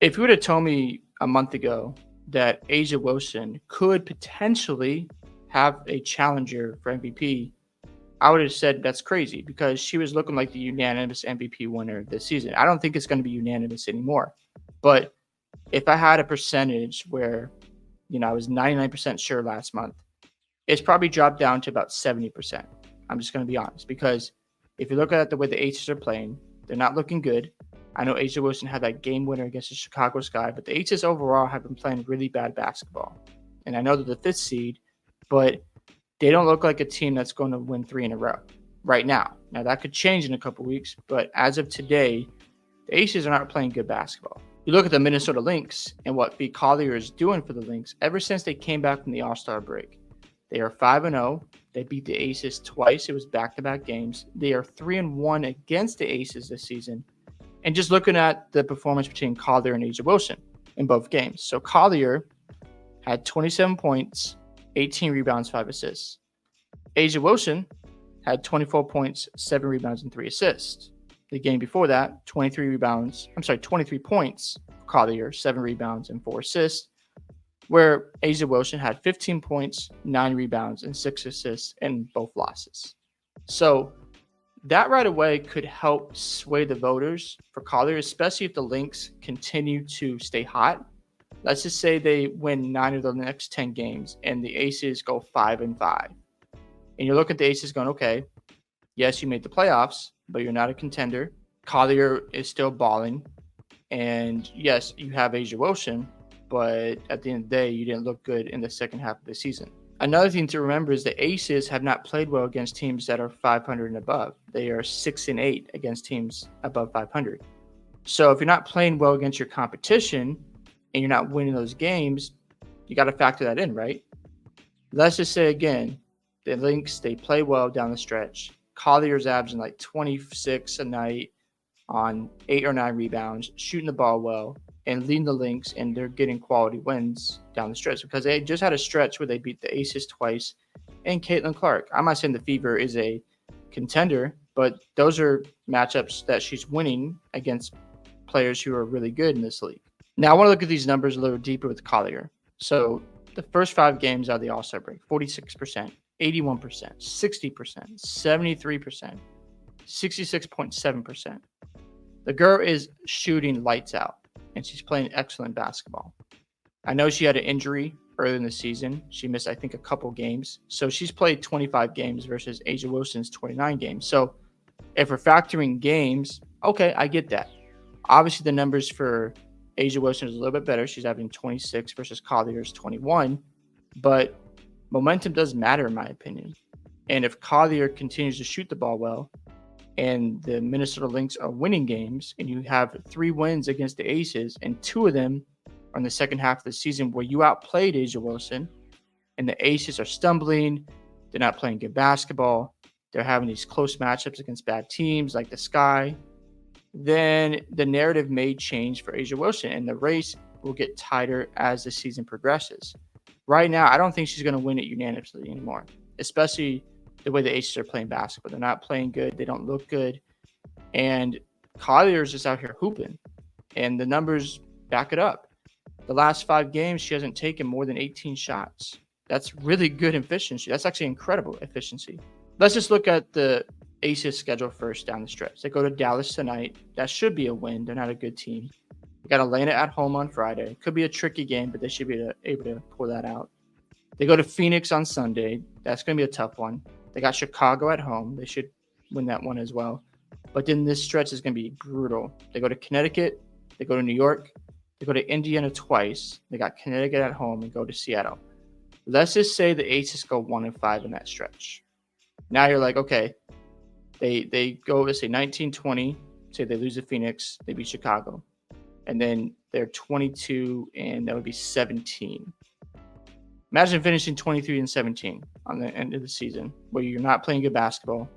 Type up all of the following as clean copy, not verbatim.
If you would have told me a month ago that Asia Wilson could potentially have a challenger for MVP, I would have said that's crazy because she was looking like the unanimous MVP winner this season. I don't think it's going to be unanimous anymore. But if I had a percentage where, I was 99% sure last month, it's probably dropped down to about 70%. I'm just going to be honest because if you look at the way the Aces are playing, they're not looking good. I know Asia Wilson had that game winner against the Chicago Sky, but the Aces overall have been playing really bad basketball. And I know they're the fifth seed, but they don't look like a team that's going to win three in a row right now. Now, that could change in a couple weeks, but as of today, the Aces are not playing good basketball. You look at the Minnesota Lynx and what B. Collier is doing for the Lynx ever since they came back from the All-Star break. They are 5-0. They beat the Aces twice. It was back-to-back games. They are 3-1 against the Aces this season. And just looking at the performance between Collier and Asia Wilson in both games. So Collier had 27 points, 18 rebounds, 5 assists. Asia Wilson had 24 points, 7 rebounds, and 3 assists. The game before that, 23 points for Collier, 7 rebounds, and 4 assists, where Asia Wilson had 15 points, 9 rebounds, and 6 assists in both losses. So that right away could help sway the voters for Collier, especially if the Lynx continue to stay hot. Let's just say they win 9 of the next 10 games and the Aces go 5-5. And you look at the Aces going, okay, yes, you made the playoffs, but you're not a contender. Collier is still balling. And yes, you have Asia Wilson, but at the end of the day, you didn't look good in the second half of the season. Another thing to remember is the Aces have not played well against teams that are 500 and above. They are 6-8 against teams above 500. So if you're not playing well against your competition and you're not winning those games, you got to factor that in, right? Let's just say again, the Lynx, they play well down the stretch. Collier's averaging like 26 a night on 8 or 9 rebounds, shooting the ball well, and leading the Lynx, and they're getting quality wins down the stretch because they just had a stretch where they beat the Aces twice and Caitlin Clark. I'm not saying the Fever is a contender, but those are matchups that she's winning against players who are really good in this league. Now, I want to look at these numbers a little deeper with Collier. So the first 5 games out of the All-Star break, 46%, 81%, 60%, 73%, 66.7%. The girl is shooting lights out, and she's playing excellent basketball. I know she had an injury early in the season. She missed, I think, a couple games. So she's played 25 games versus Asia Wilson's 29 games. So if we're factoring games, okay, I get that. Obviously, the numbers for Asia Wilson is a little bit better. She's having 26 versus Collier's 21. But momentum does matter, in my opinion. And if Collier continues to shoot the ball well, and the Minnesota Lynx are winning games, and you have 3 wins against the Aces, and 2 of them are in the second half of the season where you outplayed Asia Wilson, and the Aces are stumbling, they're not playing good basketball, they're having these close matchups against bad teams like the Sky, then the narrative may change for Asia Wilson, and the race will get tighter as the season progresses. Right now, I don't think she's going to win it unanimously anymore, especially the way the Aces are playing basketball. They're not playing good. They don't look good. And Collier's just out here hooping. And the numbers back it up. The last 5 games, she hasn't taken more than 18 shots. That's really good efficiency. That's actually incredible efficiency. Let's just look at the Aces schedule first down the stretch. They go to Dallas tonight. That should be a win. They're not a good team. They got Atlanta at home on Friday. Could be a tricky game, but they should be able to pull that out. They go to Phoenix on Sunday. That's going to be a tough one. They got Chicago at home. They should win that one as well. But then this stretch is going to be brutal. They go to Connecticut. They go to New York. They go to Indiana twice. They got Connecticut at home and go to Seattle. Let's just say the Aces go 1-5 in that stretch. Now you're like, okay, they go, let's say 19-20. Say they lose to Phoenix. They beat Chicago. And then they're 22, and that would be 17. Imagine finishing 23-17 on the end of the season where you're not playing good basketball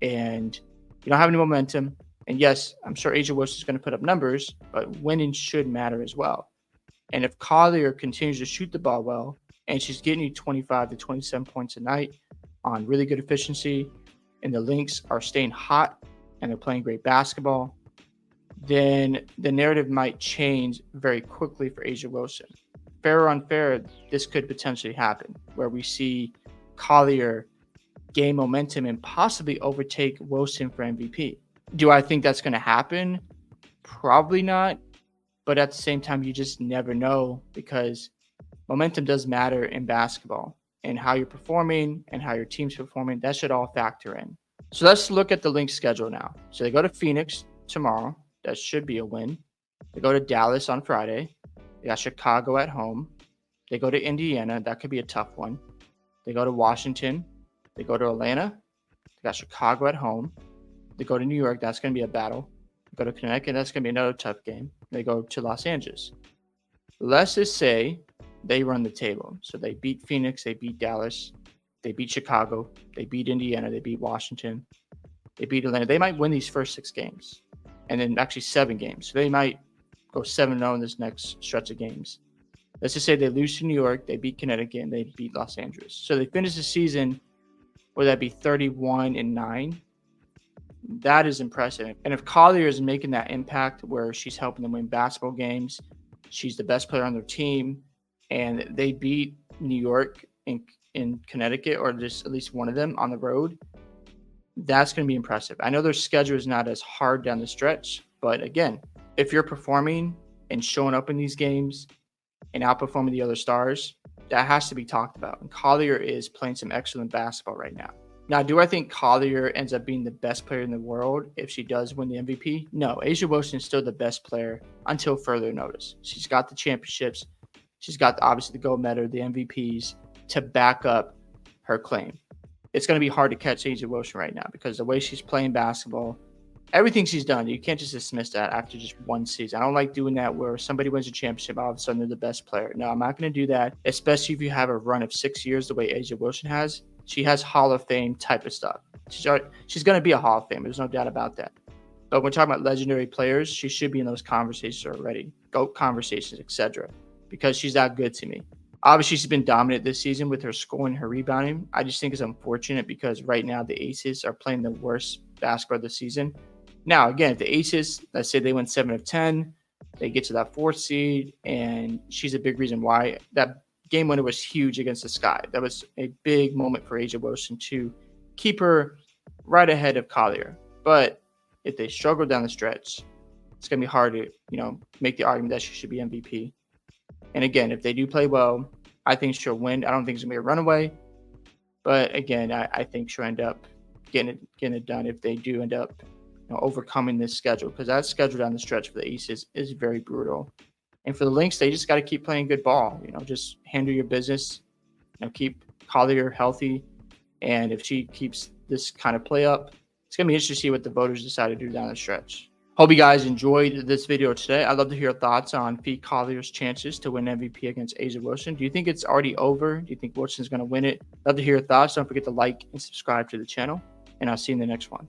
and you don't have any momentum. And yes, I'm sure Asia Wilson is going to put up numbers, but winning should matter as well. And if Collier continues to shoot the ball well and she's getting you 25 to 27 points a night on really good efficiency, and the Lynx are staying hot and they're playing great basketball, then the narrative might change very quickly for Asia Wilson. Fair or unfair, this could potentially happen where we see Collier gain momentum and possibly overtake Wilson for MVP. Do I think that's going to happen? Probably not. But at the same time, you just never know because momentum does matter in basketball, and how you're performing and how your team's performing. That should all factor in. So let's look at the Lynx schedule now. So they go to Phoenix tomorrow. That should be a win. They go to Dallas on Friday. They got Chicago at home. They go to Indiana. That could be a tough one. They go to Washington. They go to Atlanta. They got Chicago at home. They go to New York. That's going to be a battle. They go to Connecticut. That's going to be another tough game. They go to Los Angeles. Let's just say they run the table. So they beat Phoenix. They beat Dallas. They beat Chicago. They beat Indiana. They beat Washington. They beat Atlanta. They might win these first 6 games. And then actually 7 games. So they might go 7-0 in this next stretch of games. Let's just say they lose to New York, they beat Connecticut, and they beat Los Angeles. So they finish the season, would that be 31-9? That is impressive. And if Collier is making that impact where she's helping them win basketball games, she's the best player on their team, and they beat New York in Connecticut, or just at least one of them on the road, that's going to be impressive. I know their schedule is not as hard down the stretch, but again, if you're performing and showing up in these games and outperforming the other stars, that has to be talked about. And Collier is playing some excellent basketball right now. Now, do I think Collier ends up being the best player in the world if she does win the MVP? No, Asia Wilson is still the best player until further notice. She's got the championships. She's got obviously the gold medal, the MVPs to back up her claim. It's going to be hard to catch Asia Wilson right now because the way she's playing basketball, everything she's done, you can't just dismiss that after just one season. I don't like doing that where somebody wins a championship, all of a sudden they're the best player. No, I'm not going to do that, especially if you have a run of 6 years the way Asia Wilson has. She has Hall of Fame type of stuff. She's going to be a Hall of Fame. There's no doubt about that. But when we're talking about legendary players, she should be in those conversations already, GOAT conversations, etc., because she's that good to me. Obviously, she's been dominant this season with her scoring, her rebounding. I just think it's unfortunate because right now the Aces are playing the worst basketball of the season. Now, again, if the Aces, let's say they win 7 of 10, they get to that 4th seed, and she's a big reason why. That game winner was huge against the Sky. That was a big moment for Asia Wilson to keep her right ahead of Collier. But if they struggle down the stretch, it's going to be hard to, make the argument that she should be MVP. And again, if they do play well, I think she'll win. I don't think it's going to be a runaway. But again, I think she'll end up getting it done if they do end up overcoming this schedule, because that schedule down the stretch for the Aces is very brutal. And for the Lynx, they just got to keep playing good ball. Just handle your business. Keep Collier healthy. And if she keeps this kind of play up, it's going to be interesting to see what the voters decide to do down the stretch. Hope you guys enjoyed this video today. I'd love to hear your thoughts on Fee Collier's chances to win MVP against Asia Wilson. Do you think it's already over? Do you think Wilson's going to win it? Love to hear your thoughts. Don't forget to like and subscribe to the channel. And I'll see you in the next one.